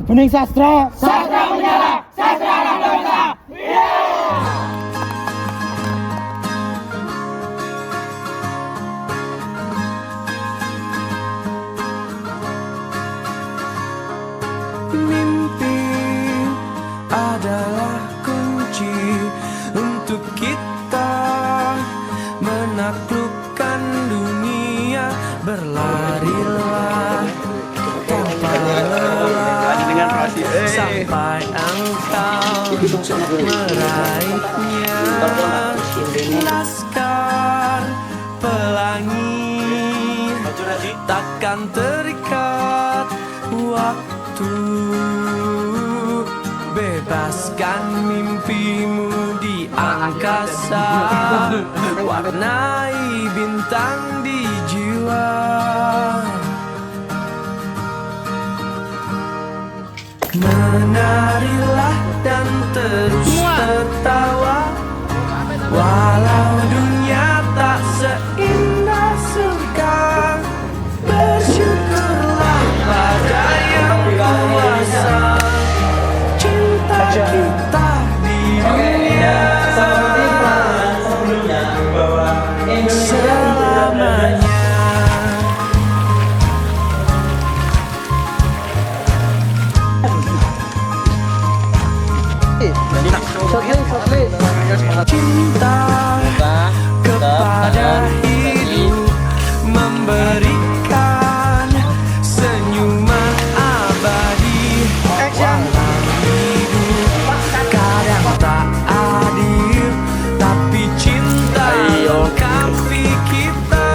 Bening sastra. Sastra menyala, sastra anak bangsa. Mimpi adalah kunci untuk kita menaklukkan dunia. Berlarilah tanpa lelah sampai engkau meraihnya. Laskar pelangi takkan terikat waktu. Bebaskan mimpimu di angkasa, warnai bintang di jiwa. Menarilah dan terus tertawa, walau dunia tak seindah surga. Bersyukurlah pada yang kuasa, cinta kita di dunia selamanya. Cinta kepada hidup, memberikan senyuman abadi. Walau hidup kadang tak adil, tapi cinta lengkapi kita.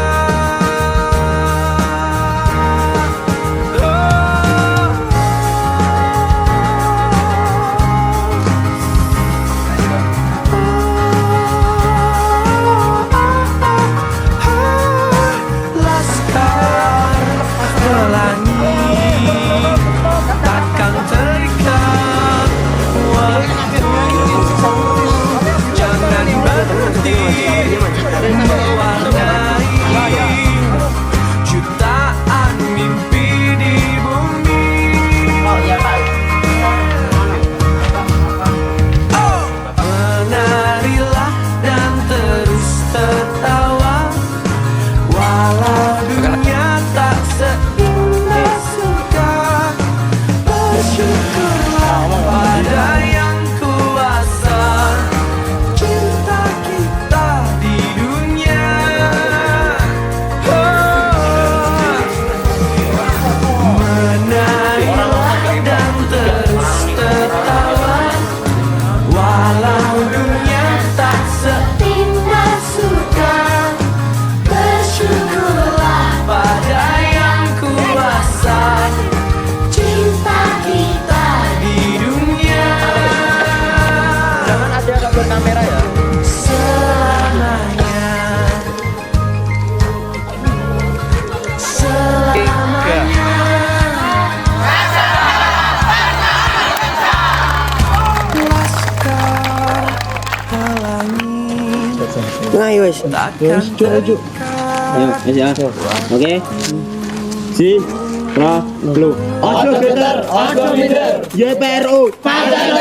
Kamera ya. Nah, wes. Wes, cuk. Ayo, wes ya. Oke. Si, pra, lu. Ojo geter, ojo minder. YPRU. Pancasila.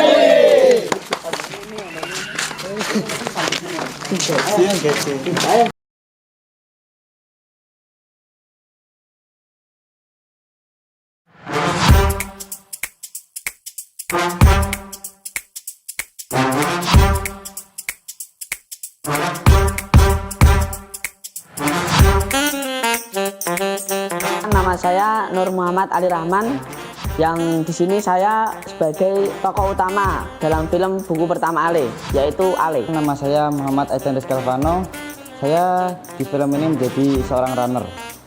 Nama saya Nur Muhammad Ali Rahman, yang di sini saya sebagai tokoh utama dalam film buku pertama Ale, yaitu Ale. Nama saya Muhammad Aidan Rizkalvano. Saya di film ini menjadi seorang runner.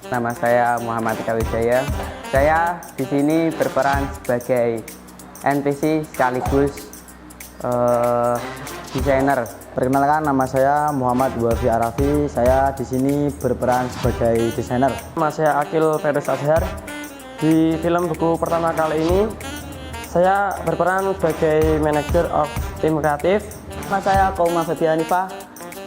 Nama saya Muhammad Kawijaya. Saya di sini berperan sebagai NPC sekaligus desainer. Perkenalkan, nama saya Muhammad Wafi Arafi. Saya di sini berperan sebagai desainer. Nama saya Akil Feris Azhar. Di film buku pertama kali ini saya berperan sebagai manajer of tim kreatif. Nama saya Kauma Fabian Hanifah.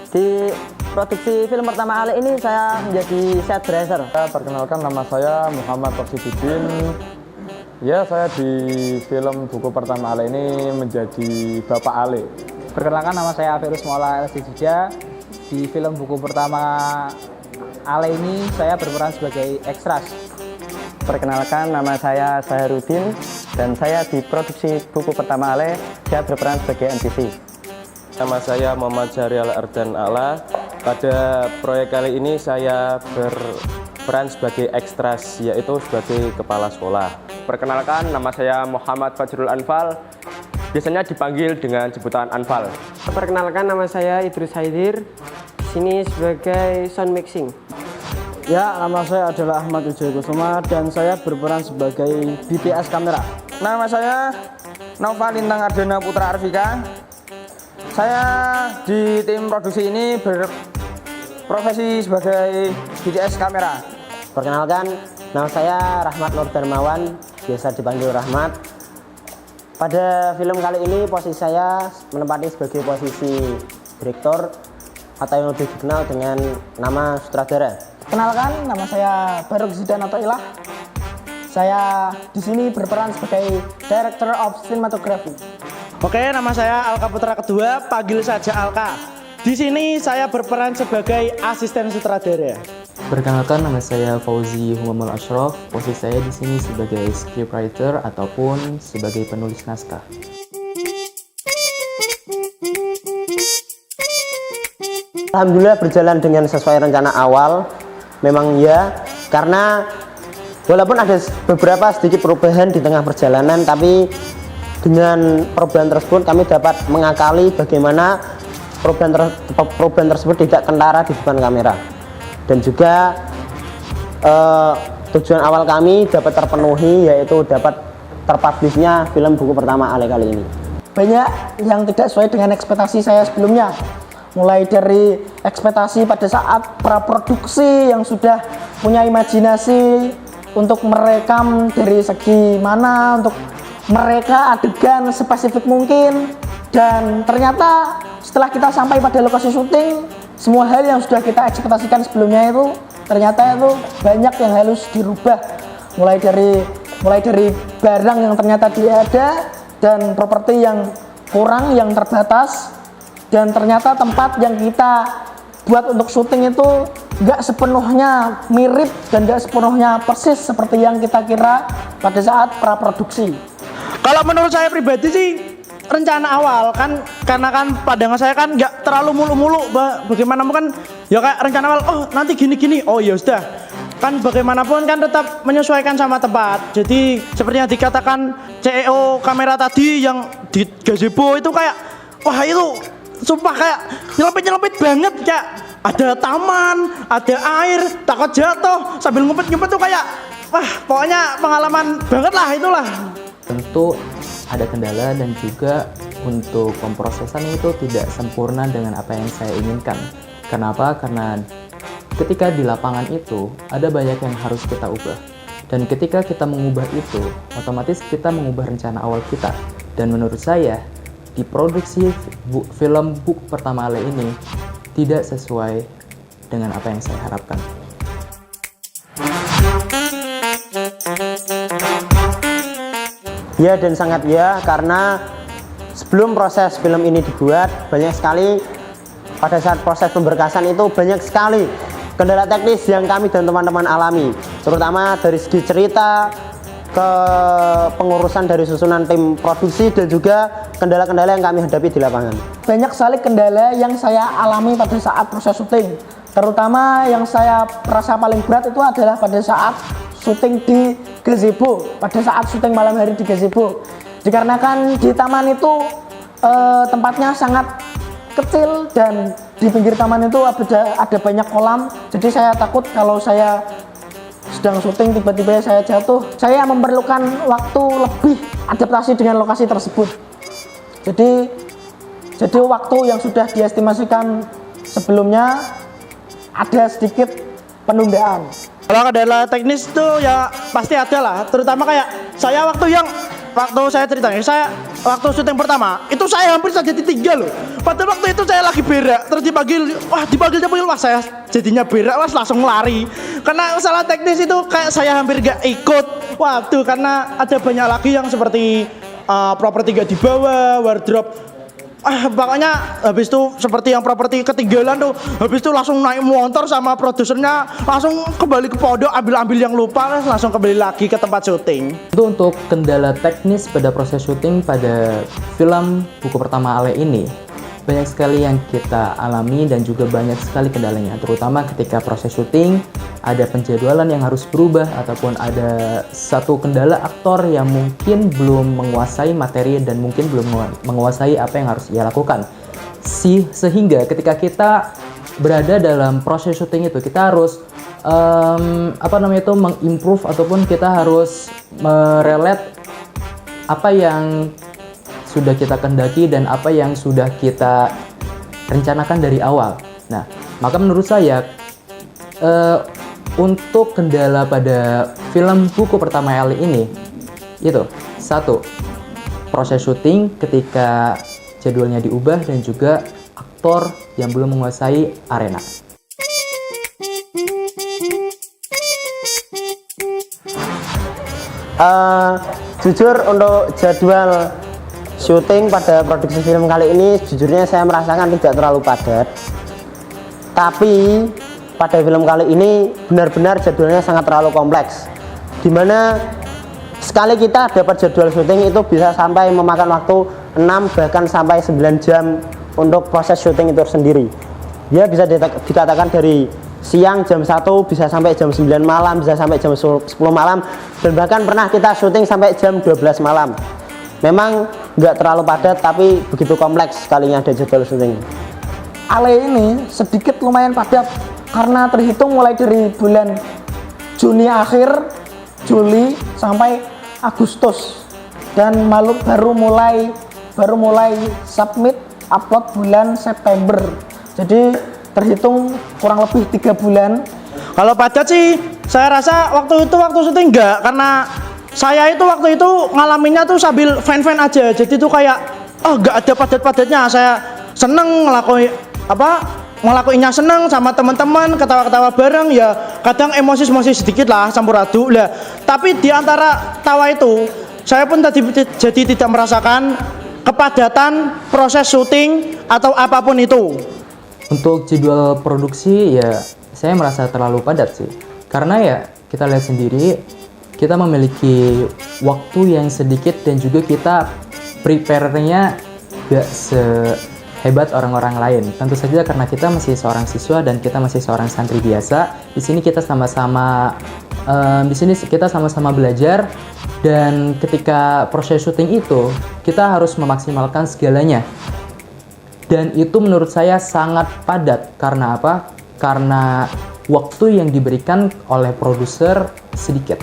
Di produksi film pertama kali ini saya menjadi set dresser. Perkenalkan, nama saya Muhammad Toksibudin. Ya, saya di film buku pertama Ale ini menjadi Bapak Ale. Perkenalkan, nama saya Averus Maula LSD Jogja. Di film buku pertama Ale ini saya berperan sebagai ekstras. Perkenalkan, nama saya Saharudin dan saya di produksi buku pertama Ale, saya berperan sebagai NPC. Nama saya Muhammad Syahrial Ardan Ala. Pada proyek kali ini saya berperan sebagai ekstras, yaitu sebagai kepala sekolah. Perkenalkan, nama saya Muhammad Fajrul Anfal, biasanya dipanggil dengan sebutan Anfal. Perkenalkan, nama saya Idrus Haidir, di sini sebagai sound mixing. Ya, nama saya adalah Ahmad Wijaya Kusuma dan saya berperan sebagai BTS kamera. Nama saya Nova Lintang Ardana Putra Arvika. Saya di tim produksi ini berprofesi sebagai BTS kamera. Perkenalkan, nama saya Rahmat Nur Darmawan, biasa dipanggil Rahmat. Pada film kali ini posisi saya menempati sebagai posisi direktur atau yang lebih dikenal dengan nama sutradara. Kenalkan, nama saya Baruk Zidan Atoilah. Saya di sini berperan sebagai Director of Cinematography. Oke, nama saya Alka Putra Kedua, panggil saja Alka. Di sini saya berperan sebagai asisten sutradara. Perkenalkan, nama saya Fauzi Humamul Ashraf. Posisi saya di sini sebagai scriptwriter ataupun sebagai penulis naskah. Alhamdulillah berjalan dengan sesuai rencana awal. Memang ya, karena walaupun ada beberapa sedikit perubahan di tengah perjalanan, tapi dengan perubahan tersebut kami dapat mengakali bagaimana perubahan tersebut tidak kentara di depan kamera. Dan juga tujuan awal kami dapat terpenuhi, yaitu dapat terpublishnya film buku pertama Ale kali ini. Banyak yang tidak sesuai dengan ekspektasi saya sebelumnya. Mulai dari ekspektasi pada saat praproduksi yang sudah punya imajinasi untuk merekam dari segi mana, untuk mereka adegan spesifik mungkin, dan ternyata setelah kita sampai pada lokasi syuting, semua hal yang sudah kita ekspektasikan sebelumnya itu ternyata itu banyak yang harus dirubah, mulai dari barang yang ternyata tidak ada dan properti yang kurang, yang terbatas, dan ternyata tempat yang kita buat untuk syuting itu nggak sepenuhnya mirip dan nggak sepenuhnya persis seperti yang kita kira pada saat praproduksi. Kalau menurut saya pribadi sih, rencana awal kan, karena kan pandangan saya kan nggak terlalu mulu-mulu, bagaimanapun kan ya kayak rencana awal, oh nanti gini-gini, oh ya sudah, kan bagaimanapun kan tetap menyesuaikan sama tempat. Jadi seperti yang dikatakan CEO kamera tadi yang di gazebo itu kayak, wah itu sumpah kayak nyelempit banget, kayak ada taman, ada air, takut jatuh sambil ngumpet-ngumpet tuh kayak, wah pokoknya pengalaman banget lah itulah. Tentu ada kendala dan juga untuk pemprosesan itu tidak sempurna dengan apa yang saya inginkan. Kenapa? Karena ketika di lapangan itu ada banyak yang harus kita ubah. Dan ketika kita mengubah itu, otomatis kita mengubah rencana awal kita. Dan menurut saya, di produksi film buku pertama Ale ini tidak sesuai dengan apa yang saya harapkan. Ya, dan sangat ya, karena sebelum proses film ini dibuat, banyak sekali pada saat proses pemberkasan itu banyak sekali kendala teknis yang kami dan teman-teman alami, terutama dari segi cerita, ke pengurusan dari susunan tim produksi, dan juga kendala-kendala yang kami hadapi di lapangan. Banyak sekali kendala yang saya alami pada saat proses syuting, terutama yang saya merasa paling berat itu adalah pada saat syuting di gazebo, pada saat syuting malam hari di gazebo. Dikarenakan di taman itu tempatnya sangat kecil dan di pinggir taman itu ada banyak kolam, jadi saya takut kalau saya sedang syuting tiba-tiba saya jatuh, saya memerlukan waktu lebih adaptasi dengan lokasi tersebut. Jadi waktu yang sudah diestimasikan sebelumnya ada sedikit penundaan. Kalau kendala teknis itu ya pasti ada lah, terutama kayak saya waktu saya ceritanya, saya waktu syuting pertama itu saya hampir saja ditinggal loh. Padahal waktu itu saya lagi berak, terus dipanggil, wah saya jadinya berak, wah langsung lari. Karena masalah teknis itu kayak saya hampir gak ikut. Waduh, karena ada banyak lagi yang seperti properti gak dibawa, wardrobe. Pokoknya habis itu seperti yang properti ketinggalan tuh, habis itu langsung naik motor sama produsernya, langsung kembali ke pondok, ambil yang lupa, langsung kembali lagi ke tempat syuting. Itu untuk kendala teknis pada proses syuting pada film buku pertama Ale ini, banyak sekali yang kita alami dan juga banyak sekali kendalanya, terutama ketika proses syuting ada penjadwalan yang harus berubah ataupun ada satu kendala aktor yang mungkin belum menguasai materi dan mungkin belum menguasai apa yang harus ia lakukan. Sehingga ketika kita berada dalam proses syuting itu kita harus mengimprove ataupun kita harus merelate apa yang sudah kita kendaki dan apa yang sudah kita rencanakan dari awal. Nah, maka menurut saya untuk kendala pada film buku pertama Ali ini itu satu, proses syuting ketika jadwalnya diubah dan juga aktor yang belum menguasai arena. Jujur untuk jadwal syuting pada produksi film kali ini jujurnya saya merasakan tidak terlalu padat, tapi pada film kali ini benar-benar jadwalnya sangat terlalu kompleks, dimana sekali kita dapat jadwal syuting itu bisa sampai memakan waktu 6 bahkan sampai 9 jam untuk proses syuting itu sendiri. Dia bisa dikatakan dari siang jam 1 bisa sampai jam 9 malam, bisa sampai jam 10 malam, dan bahkan pernah kita syuting sampai jam 12 malam. Memang nggak terlalu padat tapi begitu kompleks sekalinya ada jadwal syuting. Ale ini sedikit lumayan padat karena terhitung mulai dari bulan Juni akhir, Juli sampai Agustus, dan baru mulai submit upload bulan September. Jadi terhitung kurang lebih 3 bulan. Kalau padat sih saya rasa waktu syuting enggak, karena saya itu waktu itu ngalaminnya tuh sambil fan-fan aja. Jadi tuh kayak enggak ada padat-padatnya. Saya seneng ngelakuinnya seneng sama teman-teman, ketawa-ketawa bareng, ya kadang emosi sedikit lah, campur aduk lah. Tapi di antara tawa itu saya pun jadi tidak merasakan kepadatan proses syuting atau apapun itu. Untuk jadwal produksi ya saya merasa terlalu padat sih, karena ya kita lihat sendiri kita memiliki waktu yang sedikit dan juga kita prepare-nya gak sehebat orang-orang lain. Tentu saja karena kita masih seorang siswa dan kita masih seorang santri biasa. Di sini kita sama-sama belajar, dan ketika proses syuting itu kita harus memaksimalkan segalanya. Dan itu menurut saya sangat padat. Karena apa? Karena waktu yang diberikan oleh produser sedikit.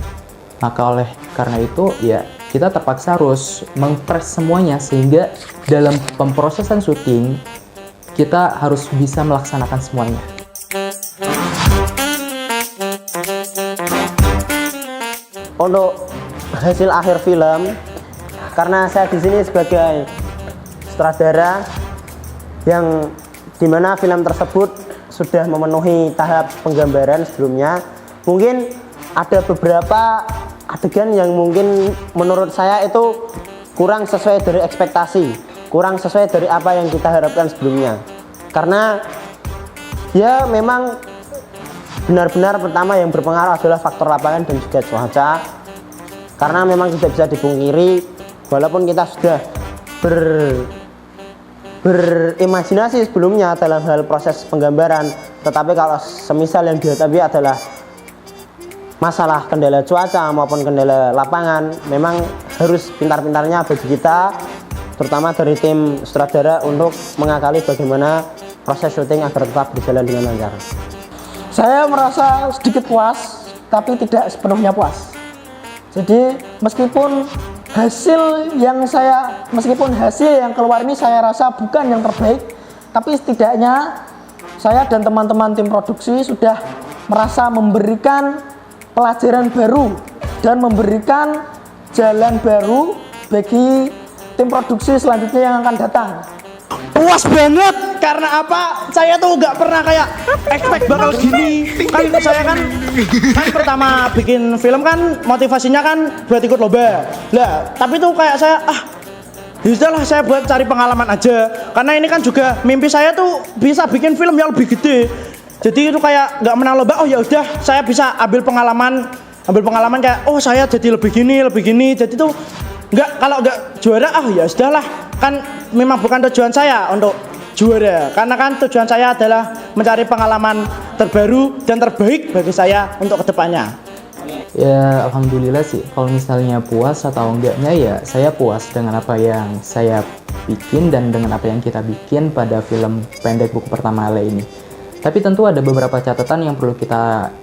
Maka karena itu ya kita terpaksa harus mengpres semuanya, sehingga dalam pemprosesan syuting kita harus bisa melaksanakan semuanya. Untuk hasil akhir film, karena saya di sini sebagai sutradara yang dimana film tersebut sudah memenuhi tahap penggambaran sebelumnya, mungkin ada beberapa adegan yang mungkin menurut saya itu kurang sesuai dari ekspektasi, kurang sesuai dari apa yang kita harapkan sebelumnya. Karena ya memang benar-benar pertama yang berpengaruh adalah faktor lapangan dan juga cuaca. Karena memang tidak bisa dipungkiri, walaupun kita sudah berimajinasi sebelumnya dalam hal proses penggambaran, tetapi kalau semisal yang dihadapi adalah masalah kendala cuaca maupun kendala lapangan, memang harus pintar-pintarnya bagi kita, terutama dari tim sutradara, untuk mengakali bagaimana proses syuting agar tetap berjalan dengan lancar. Saya merasa sedikit puas, tapi tidak sepenuhnya puas. Jadi meskipun hasil yang keluar ini saya rasa bukan yang terbaik, tapi setidaknya saya dan teman-teman tim produksi sudah merasa memberikan pelajaran baru dan memberikan jalan baru bagi tim produksi selanjutnya yang akan datang. Puas banget karena apa? Saya tuh nggak pernah kayak expect bakal gini. Kan saya kan pertama bikin film kan motivasinya kan buat ikut lomba. Lah, tapi tuh kayak saya sudahlah saya buat cari pengalaman aja. Karena ini kan juga mimpi saya tuh bisa bikin film yang lebih gede. Jadi itu kayak nggak menang lomba. Oh ya udah, saya bisa ambil pengalaman kayak oh saya jadi lebih gini. Jadi tuh kalau nggak juara ya sudahlah. Kan memang bukan tujuan saya untuk juara, karena kan tujuan saya adalah mencari pengalaman terbaru dan terbaik bagi saya untuk kedepannya. Ya alhamdulillah sih, kalau misalnya puas atau enggaknya ya saya puas dengan apa yang saya bikin dan dengan apa yang kita bikin pada film pendek buku pertama Ale ini. Tapi tentu ada beberapa catatan yang perlu kita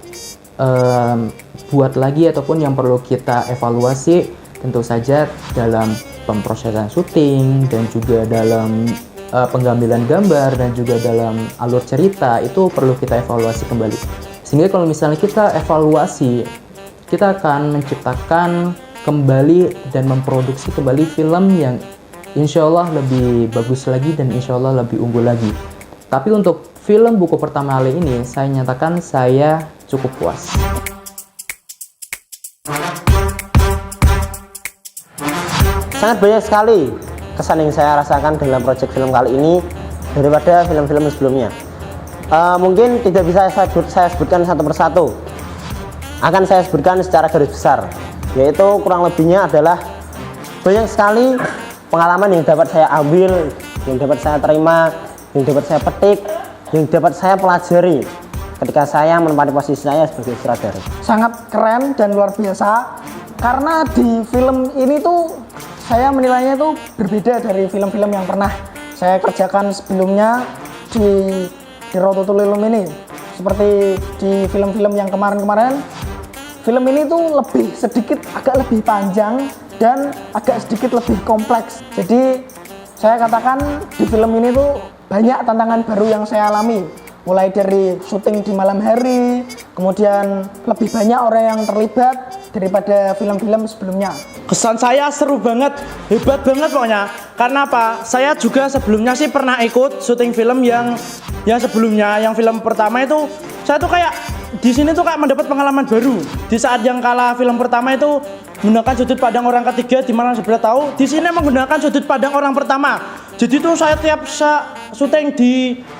buat lagi ataupun yang perlu kita evaluasi, tentu saja dalam pemrosesan syuting dan juga dalam penggambilan gambar dan juga dalam alur cerita itu perlu kita evaluasi kembali. Sehingga kalau misalnya kita evaluasi, kita akan menciptakan kembali dan memproduksi kembali film yang insya Allah lebih bagus lagi dan insya Allah lebih unggul lagi. Tapi untuk film buku pertama Ale ini saya nyatakan saya cukup puas. Sangat banyak sekali kesan yang saya rasakan dalam proyek film kali ini daripada film-film sebelumnya. Mungkin tidak bisa saya sebutkan satu persatu. Akan saya sebutkan secara garis besar, yaitu kurang lebihnya adalah banyak sekali pengalaman yang dapat saya ambil, yang dapat saya terima, yang dapat saya petik, yang dapat saya pelajari ketika saya menempati posisi saya sebagai sutradara. Sangat keren dan luar biasa, karena di film ini tuh saya menilainya itu berbeda dari film-film yang pernah saya kerjakan sebelumnya di Road to Lilum ini. Seperti di film-film yang kemarin-kemarin, film ini tuh agak lebih panjang dan agak sedikit lebih kompleks. Jadi saya katakan di film ini tuh banyak tantangan baru yang saya alami. Mulai dari syuting di malam hari, kemudian lebih banyak orang yang terlibat daripada film-film sebelumnya. Kesan saya seru banget, hebat banget pokoknya. Karena apa? Saya juga sebelumnya sih pernah ikut syuting film yang sebelumnya, yang film pertama itu saya tuh kayak di sini tuh kayak mendapat pengalaman baru. Di saat yang kala film pertama itu menggunakan sudut pandang orang ketiga, di mana sebelah tahu, di sini menggunakan sudut pandang orang pertama. Jadi tuh saya tiap syuting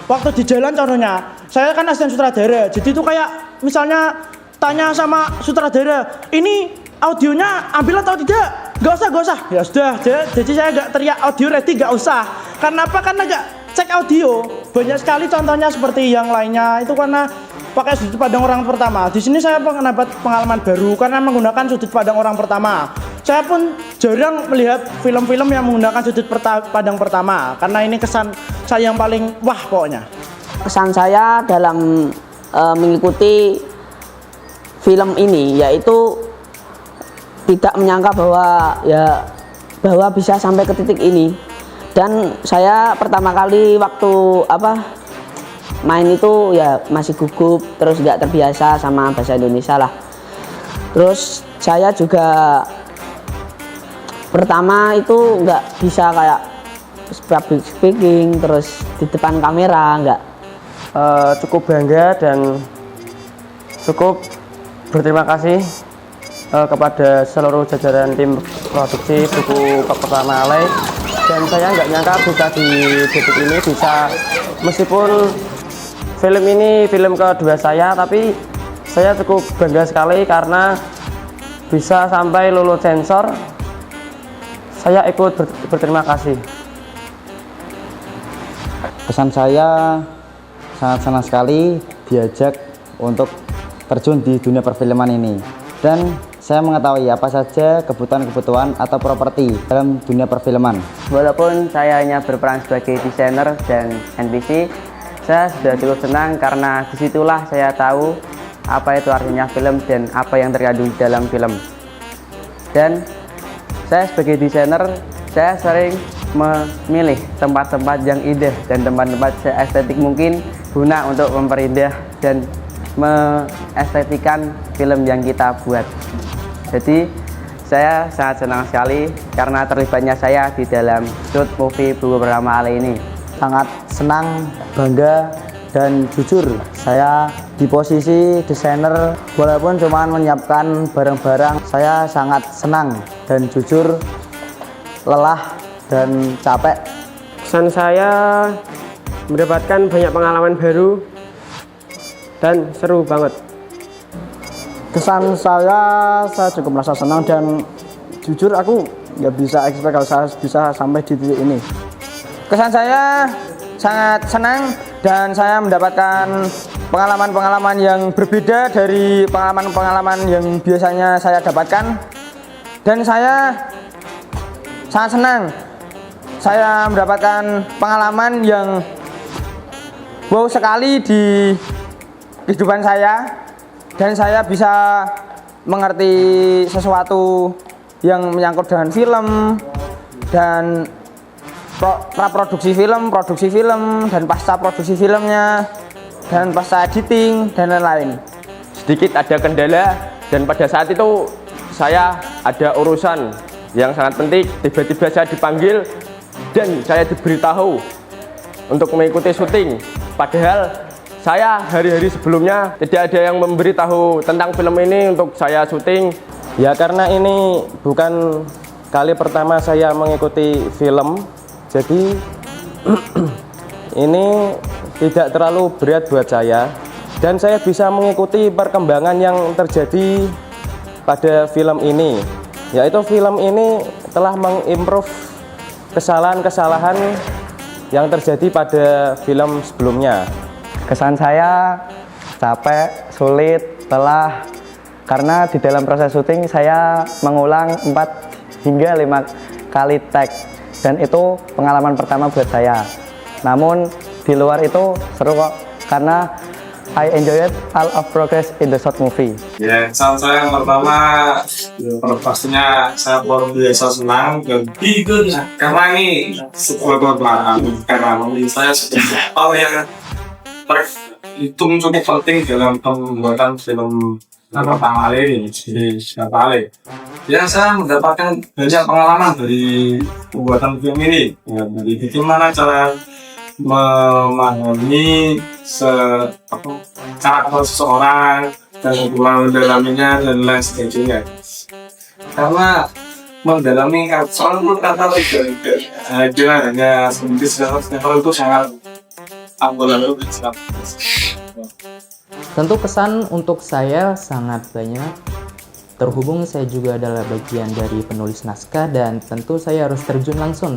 waktu di jalan contohnya, saya kan asisten sutradara. Jadi tuh kayak misalnya tanya sama sutradara, ini audionya ambil atau tidak? Gak usah. Ya sudah, jadi saya gak teriak audio ready, gak usah. Karena apa? Karena gak cek audio. Banyak sekali contohnya seperti yang lainnya itu karena pakai sudut pandang orang pertama. Di sini saya mendapat pengalaman baru karena menggunakan sudut pandang orang pertama. Saya pun jarang melihat film-film yang menggunakan sudut pandang pertama, karena ini kesan saya yang paling wah pokoknya. Kesan saya dalam mengikuti film ini yaitu tidak menyangka bahwa bisa sampai ke titik ini. Dan saya pertama kali waktu main itu ya masih gugup, terus nggak terbiasa sama bahasa Indonesia lah. Terus saya juga pertama itu nggak bisa kayak public speaking terus di depan kamera, nggak. Cukup bangga dan cukup berterima kasih kepada seluruh jajaran tim produksi buku pertama Ale. Dan saya nggak nyangka bisa di detik ini bisa, meskipun film ini film kedua saya, tapi saya cukup bangga sekali karena bisa sampai lulus sensor. Saya ikut berterima kasih. Kesan saya sangat senang sekali diajak untuk terjun di dunia perfilman ini, dan saya mengetahui apa saja kebutuhan-kebutuhan atau properti dalam dunia perfilman. Walaupun saya hanya berperan sebagai desainer dan NPC, saya sudah cukup senang karena disitulah saya tahu apa itu artinya film dan apa yang terkandung di dalam film. Dan saya sebagai desainer, saya sering memilih tempat-tempat yang indah dan tempat-tempat estetik mungkin guna untuk memperindah dan mengestetikan film yang kita buat. Jadi Saya sangat senang sekali karena terlibatnya saya di dalam shoot movie buku pertama Ale ini. Sangat senang, bangga, dan jujur saya di posisi desainer walaupun cuma menyiapkan barang-barang, saya sangat senang dan jujur, lelah dan capek. Kesan saya mendapatkan banyak pengalaman baru dan seru banget. Kesan saya cukup merasa senang dan jujur aku nggak bisa expect kalau saya bisa sampai di titik ini. Kesan saya sangat senang dan saya mendapatkan pengalaman-pengalaman yang berbeda dari pengalaman-pengalaman yang biasanya saya dapatkan, dan saya sangat senang saya mendapatkan pengalaman yang wow sekali di kehidupan saya, dan saya bisa mengerti sesuatu yang menyangkut dengan film dan praproduksi film, produksi film, dan pasca produksi filmnya, dan pasca editing, dan lain-lain. Sedikit ada kendala, dan pada saat itu saya ada urusan yang sangat penting. Tiba-tiba saya dipanggil dan saya diberitahu untuk mengikuti syuting. Padahal saya hari-hari sebelumnya tidak ada yang memberitahu tentang film ini untuk saya syuting. Ya karena ini bukan kali pertama saya mengikuti film, jadi ini tidak terlalu berat buat saya, dan saya bisa mengikuti perkembangan yang terjadi pada film ini, yaitu film ini telah mengimprove kesalahan-kesalahan yang terjadi pada film sebelumnya. Kesan saya capek, sulit, lelah, karena di dalam proses syuting saya mengulang 4 hingga 5 kali tag, dan itu pengalaman pertama buat saya. Namun di luar itu seru kok, karena I enjoyed all of progress in the short movie. Ya, kesan saya yang pertama, pastinya saya luar biasa senang dan karena ini sebuah keberhasilan, karena menurut saya hal yang terhitung cukup penting dalam pembuatan film pertama ini di Ale. Ya, saya mendapatkan banyak pengalaman dari pembuatan film ini. Ya, dari bagaimana cara memahami karakter seseorang dan mendalaminya dan lain sebagainya. Karena mendalami soal kata dia hanya sedikit itu sangat Tentu kesan untuk saya sangat banyak. Terhubung saya juga adalah bagian dari penulis naskah, dan tentu saya harus terjun langsung.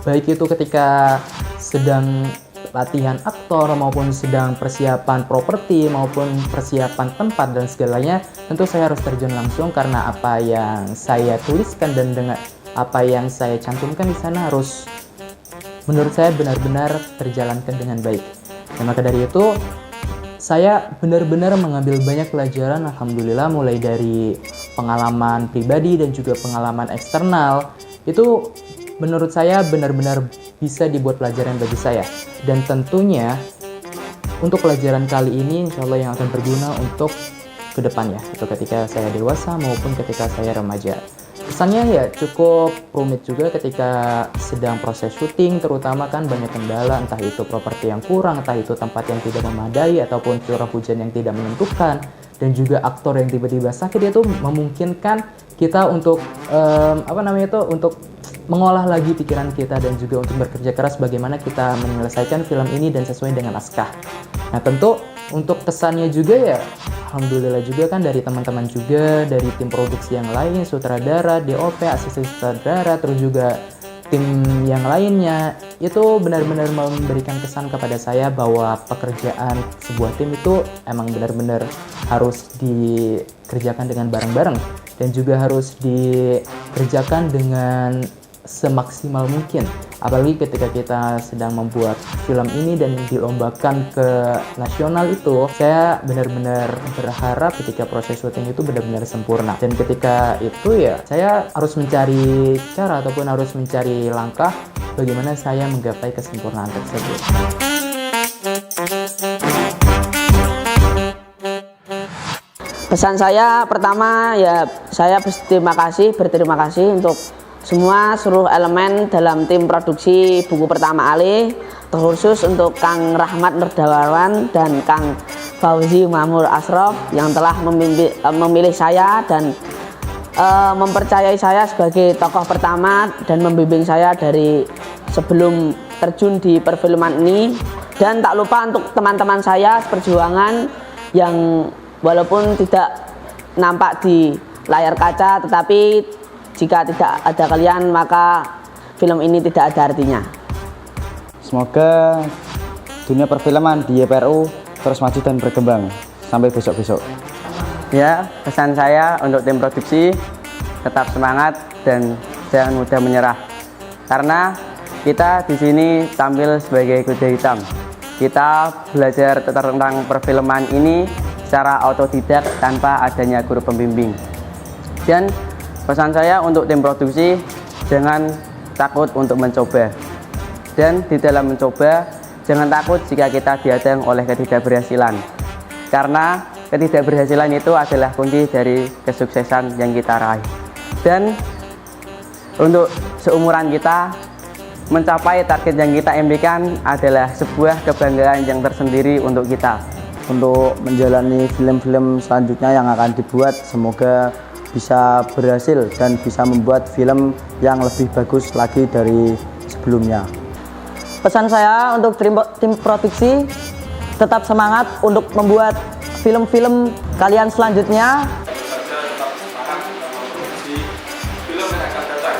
Baik itu ketika sedang latihan aktor, maupun sedang persiapan properti, maupun persiapan tempat dan segalanya, tentu saya harus terjun langsung, karena apa yang saya tuliskan dan dengan apa yang saya cantumkan di sana harus menurut saya benar-benar terjalankan dengan baik. Dan maka dari itu saya benar-benar mengambil banyak pelajaran, alhamdulillah, mulai dari pengalaman pribadi dan juga pengalaman eksternal. Itu menurut saya benar-benar bisa dibuat pelajaran bagi saya. Dan tentunya untuk pelajaran kali ini insya Allah yang akan berguna untuk kedepannya, itu ketika saya dewasa maupun ketika saya remaja. Kesannya ya cukup rumit juga ketika sedang proses syuting, terutama kan banyak kendala, entah itu properti yang kurang, entah itu tempat yang tidak memadai, ataupun curah hujan yang tidak menentukan, dan juga aktor yang tiba-tiba sakit. Itu memungkinkan kita untuk untuk mengolah lagi pikiran kita, dan juga untuk bekerja keras bagaimana kita menyelesaikan film ini dan sesuai dengan naskah. Nah, tentu untuk kesannya juga ya alhamdulillah juga kan dari teman-teman juga, dari tim produksi yang lain, sutradara, DOP, asisten sutradara, terus juga tim yang lainnya, itu benar-benar memberikan kesan kepada saya bahwa pekerjaan sebuah tim itu emang benar-benar harus dikerjakan dengan bareng-bareng, dan juga harus dikerjakan dengan semaksimal mungkin. Apalagi ketika kita sedang membuat film ini dan dilombakan ke nasional, itu saya benar-benar berharap ketika proses syuting itu benar-benar sempurna. Dan ketika itu ya saya harus mencari cara ataupun harus mencari langkah bagaimana saya menggapai kesempurnaan tersebut. Pesan saya pertama ya saya berterima kasih untuk semua seluruh elemen dalam tim produksi buku pertama Ale, terkhusus untuk Kang Rahmat Merdawan dan Kang Fauzi Mahmud Asrof yang telah memilih saya dan mempercayai saya sebagai tokoh pertama dan membimbing saya dari sebelum terjun di perfilman ini. Dan tak lupa untuk teman-teman saya seperjuangan yang walaupun tidak nampak di layar kaca, tetapi jika tidak ada kalian maka film ini tidak ada artinya. Semoga dunia perfilman di YPRU terus maju dan berkembang sampai besok-besok. Ya, pesan saya untuk tim produksi tetap semangat dan jangan mudah menyerah. Karena kita di sini tampil sebagai kuda hitam. Kita belajar tentang perfilman ini secara autodidak tanpa adanya guru pembimbing. Dan pesan saya untuk tim produksi, jangan takut untuk mencoba. Dan di dalam mencoba, jangan takut jika kita dihadang oleh ketidakberhasilan. Karena ketidakberhasilan itu adalah kunci dari kesuksesan yang kita raih. Dan untuk seumuran kita, mencapai target yang kita impikan adalah sebuah kebanggaan yang tersendiri untuk kita. Untuk menjalani film-film selanjutnya yang akan dibuat, semoga bisa berhasil dan bisa membuat film yang lebih bagus lagi dari sebelumnya. Pesan saya untuk tim produksi, tetap semangat untuk membuat film-film kalian selanjutnya. Film yang akan datang,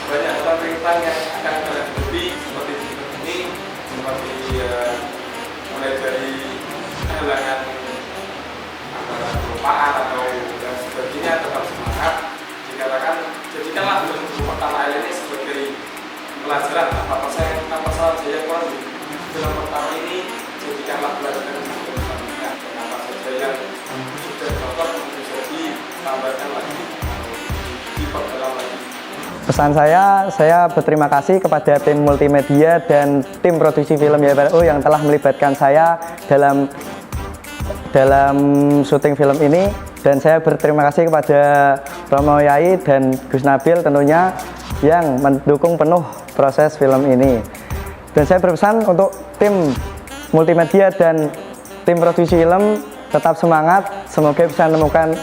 banyak tantangan yang akan kalian hadapi seperti film ini, seperti mulai dari kehilangan antara kelupaan atau dan sebagainya. Tetap semangat, dikatakan jadikanlah film pertama ini sebagai pelajaran apa saja yang kurang di film pertama ini, jadikanlah pelajaran untuk selanjutnya. Apa saja yang sudah dapat bisa ditambahkan lagi, diperdalam lagi. Pesan saya berterima kasih kepada tim multimedia dan tim produksi film YPRU yang telah melibatkan saya dalam syuting film ini. Dan saya berterima kasih kepada Romo Yai dan Gus Nabil tentunya yang mendukung penuh proses film ini. Dan saya berpesan untuk tim multimedia dan tim produksi film tetap semangat, semoga bisa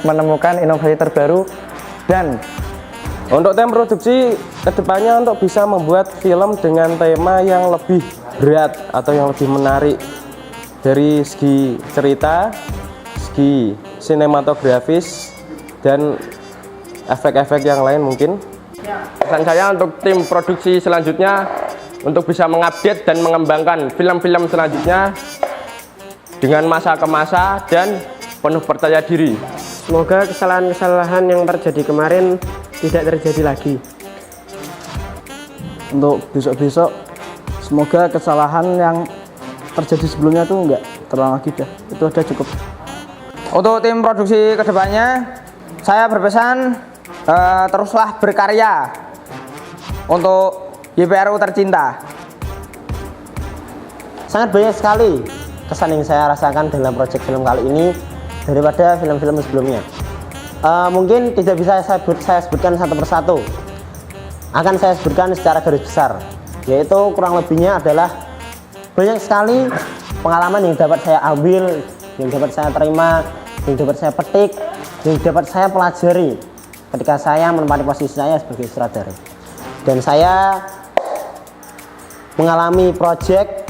menemukan inovasi terbaru. Dan untuk tim produksi kedepannya untuk bisa membuat film dengan tema yang lebih berat atau yang lebih menarik dari segi cerita, segi sinematografis, dan efek-efek yang lain mungkin. Pesan saya untuk tim produksi selanjutnya untuk bisa mengupdate dan mengembangkan film-film selanjutnya dengan masa ke masa dan penuh percaya diri. Semoga kesalahan-kesalahan yang terjadi kemarin tidak terjadi lagi. Untuk besok-besok, semoga kesalahan yang terjadi sebelumnya tuh enggak terulang lagi dah. Itu udah cukup. Untuk tim produksi kedepannya, saya berpesan teruslah berkarya untuk YPRU tercinta. Sangat banyak sekali kesan yang saya rasakan dalam proyek film kali ini daripada film-film sebelumnya. Mungkin tidak bisa saya sebutkan satu persatu. Akan saya sebutkan secara garis besar, yaitu kurang lebihnya adalah banyak sekali pengalaman yang dapat saya ambil, yang dapat saya terima, yang dapat saya petik, yang dapat saya pelajari ketika saya menempati posisi saya sebagai sutradara. Dan saya mengalami proyek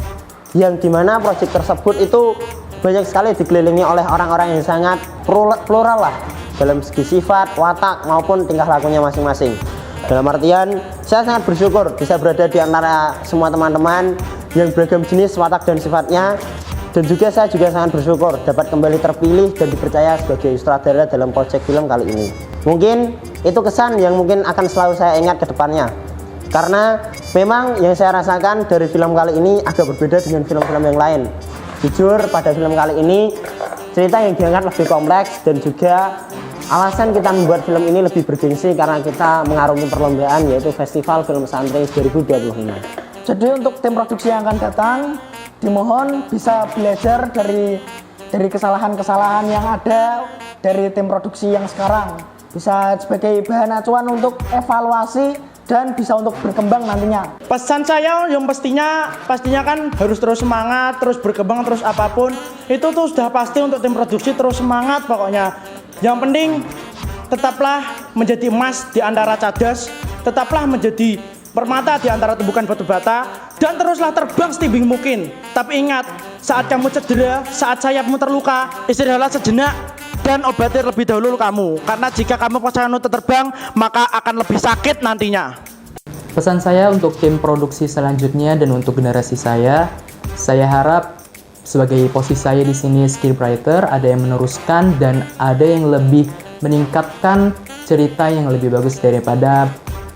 yang dimana proyek tersebut itu banyak sekali dikelilingi oleh orang-orang yang sangat plural lah dalam segi sifat, watak maupun tingkah lakunya masing-masing. Dalam artian saya sangat bersyukur bisa berada di antara semua teman-teman yang beragam jenis watak dan sifatnya, dan juga saya juga sangat bersyukur dapat kembali terpilih dan dipercaya sebagai sutradara dalam proyek film kali ini. Mungkin itu kesan yang mungkin akan selalu saya ingat ke depannya, karena memang yang saya rasakan dari film kali ini agak berbeda dengan film-film yang lain. Jujur pada film kali ini cerita yang diangkat lebih kompleks, dan juga alasan kita membuat film ini lebih bergengsi karena kita mengarungi perlombaan, yaitu Festival Film Santri 2025. Jadi untuk tim produksi yang akan datang, dimohon bisa belajar dari dari kesalahan-kesalahan yang ada dari tim produksi yang sekarang, bisa sebagai bahan acuan untuk evaluasi dan bisa untuk berkembang nantinya. Pesan saya yang pastinya kan harus terus semangat, terus berkembang, terus apapun itu tuh sudah pasti untuk tim produksi, terus semangat pokoknya. Yang penting tetaplah menjadi emas di antara cadas, tetaplah menjadi permata di antara tumbukan batu bata, dan teruslah terbang setebing mungkin. Tapi ingat, saat kamu cedera, saat sayapmu terluka, istirahatlah sejenak dan obati lebih dahulu lukamu. Karena jika kamu paksakan untuk terbang, maka akan lebih sakit nantinya. Pesan saya untuk tim produksi selanjutnya dan untuk generasi saya harap sebagai posisi saya di sini scriptwriter, ada yang meneruskan dan ada yang lebih meningkatkan cerita yang lebih bagus daripada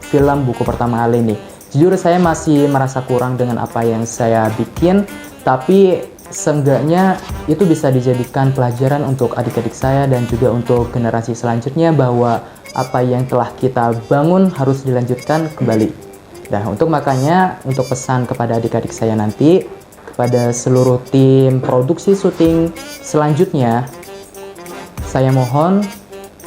film buku pertama Ale ini. Jujur saya masih merasa kurang dengan apa yang saya bikin, tapi seenggaknya itu bisa dijadikan pelajaran untuk adik-adik saya dan juga untuk generasi selanjutnya bahwa apa yang telah kita bangun harus dilanjutkan kembali. Nah, makanya untuk pesan kepada adik-adik saya nanti, kepada seluruh tim produksi syuting selanjutnya, saya mohon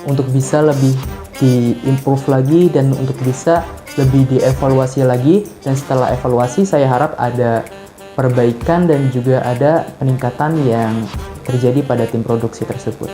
untuk bisa lebih di-improve lagi dan untuk bisa lebih dievaluasi lagi, dan setelah evaluasi saya harap ada perbaikan dan juga ada peningkatan yang terjadi pada tim produksi tersebut.